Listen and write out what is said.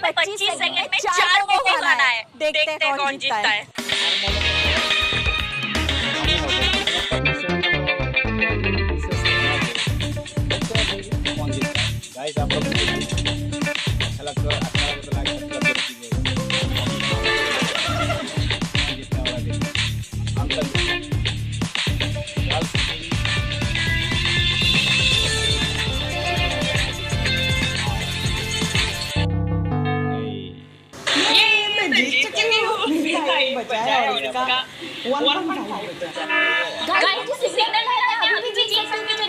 25 second में 4 मोमो खाना है। देखते हैं कौन जीतता है। गाइस आप लोग अच्छा लगता है तो लाइक सब्सक्राइब कीजिए। जितना वाला देखिए हम तक बचाया उसका 1.5 बचा। गाइस सिग्नल है, अभी भी जीत सकते हो।